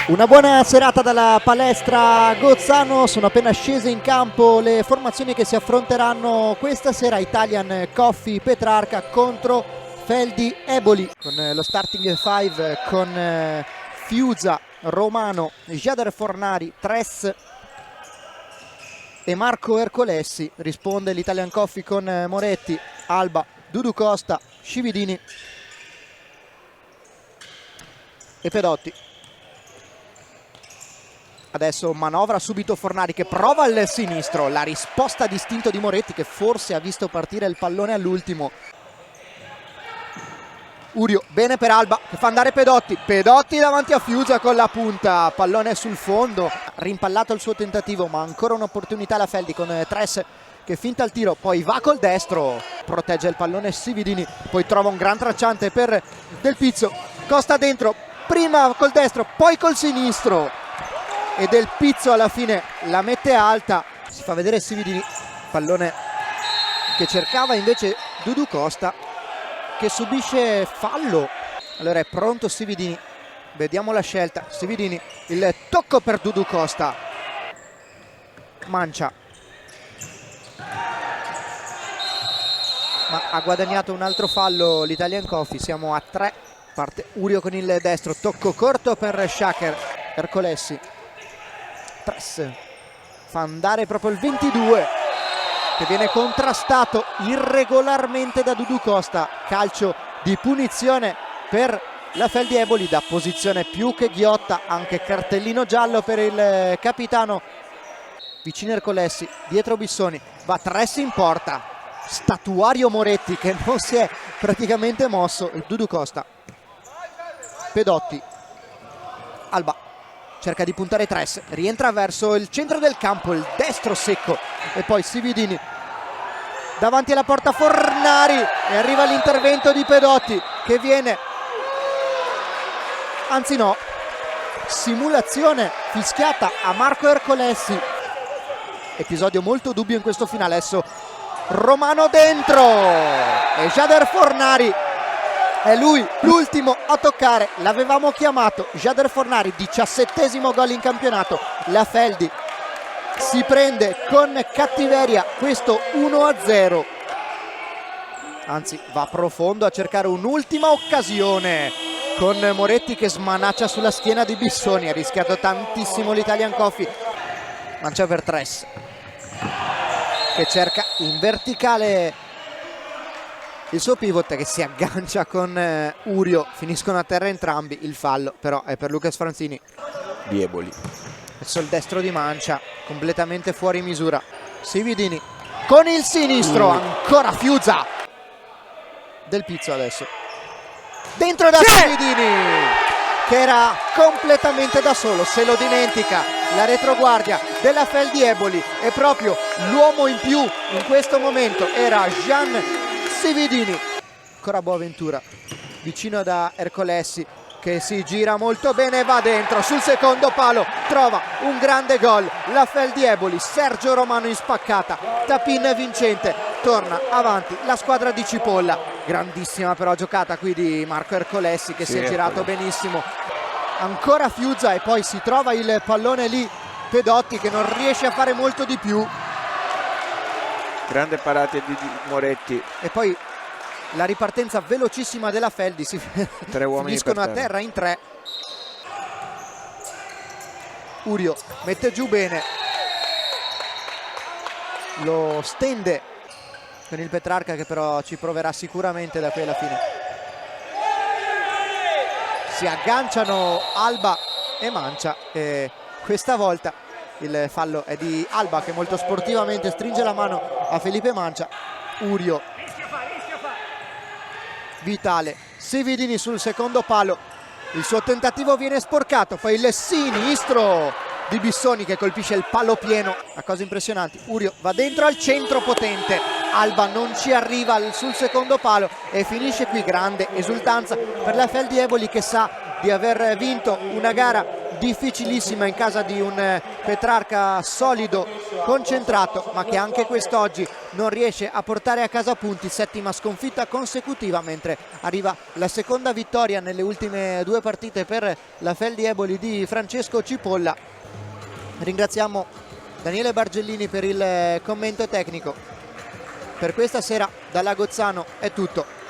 Una buona serata dalla palestra Gozzano, sono appena scese in campo le formazioni che si affronteranno questa sera. Italian Coffee Petrarca contro Feldi Eboli, con lo starting five con Fiuza, Romano, Jader Fornari, Tres e Marco Ercolessi. Risponde l'Italian Coffee con Moretti, Alba, Dudu Costa, Scividini e Pedotti. Adesso manovra subito Fornari che prova il sinistro, la risposta d'istinto di Moretti che forse ha visto partire il pallone all'ultimo. Urio, bene per Alba che fa andare Pedotti, Pedotti davanti a Fiuza con la punta, pallone sul fondo, rimpallato il suo tentativo ma ancora un'opportunità la Feldi con Tres che finta il tiro, poi va col destro, protegge il pallone Scividini, poi trova un gran tracciante per Del Pizzo, Costa dentro, prima col destro, poi col sinistro. E Del Pizzo alla fine la mette alta, si fa vedere Scividini, pallone che cercava invece Dudu Costa che subisce fallo. Allora è pronto Scividini, vediamo la scelta, Scividini, il tocco per Dudu Costa, mancia, ma ha guadagnato un altro fallo l'Italian Coffee, siamo a 3, parte Urio con il destro, tocco corto per Shaker, Ercolessi, Press, fa andare proprio il 22 che viene contrastato irregolarmente da Dudu Costa, calcio di punizione per la Feldi Eboli da posizione più che ghiotta, anche cartellino giallo per il capitano. Vicino Ercolessi, dietro Bissoni, va Tres in porta, statuario Moretti che non si è praticamente mosso, il Dudu Costa, Pedotti, Alba cerca di puntare Tres, rientra verso il centro del campo, il destro secco e poi Scividini davanti alla porta Fornari e arriva l'intervento di Pedotti che viene, anzi no, simulazione fischiata a Marco Ercolessi. Episodio molto dubbio in questo finale, adesso Romano dentro e Jader Fornari è lui l'ultimo a toccare, l'avevamo chiamato Jader Fornari, 17° gol in campionato. La Feldi si prende con cattiveria questo 1-0, anzi va profondo a cercare un'ultima occasione con Moretti che smanaccia sulla schiena di Bissoni. Ha rischiato tantissimo l'Italian Coffee, mancia per Tres che cerca in verticale il suo pivot che si aggancia con Urio, finiscono a terra entrambi, il fallo però è per Lucas Franzini di Eboli. Adesso il destro di Mancia completamente fuori misura, Scividini con il sinistro, ancora Fiuza, Del Pizzo adesso dentro da Scividini che era completamente da solo, se lo dimentica la retroguardia della Feldi Eboli e proprio l'uomo in più in questo momento era Gian Scividini. Ancora Boaventura vicino da Ercolessi che si gira molto bene e va dentro sul secondo palo, trova un grande gol la Feldi Eboli, Sergio Romano in spaccata, tap-in vincente, torna avanti la squadra di Cipolla. Grandissima però giocata qui di Marco Ercolessi che si è girato benissimo, ancora Fiuza e poi si trova il pallone lì Pedotti che non riesce a fare molto di più. Grande parata di Moretti E poi la ripartenza velocissima della Feldi, si finiscono a terra in 3. Urio mette giù bene, lo stende con il Petrarca che però ci proverà sicuramente da qui alla fine. Si agganciano Alba e Mancia e questa volta il fallo è di Alba che molto sportivamente stringe la mano a Felipe Mancia. Urio, Vitale, Scividini sul secondo palo, il suo tentativo viene sporcato, poi il sinistro di Bissoni che colpisce il palo pieno, a cose impressionanti. Urio va dentro al centro potente, Alba non ci arriva sul secondo palo e finisce qui. Grande esultanza per la Feldi Eboli che sa di aver vinto una gara difficilissima in casa di un Petrarca solido, concentrato, ma che anche quest'oggi non riesce a portare a casa punti. Settima sconfitta consecutiva, mentre arriva la seconda vittoria nelle ultime 2 partite per la Feldi Eboli di Francesco Cipolla. Ringraziamo Daniele Bargellini per il commento tecnico. Per questa sera dall'Agozzano è tutto.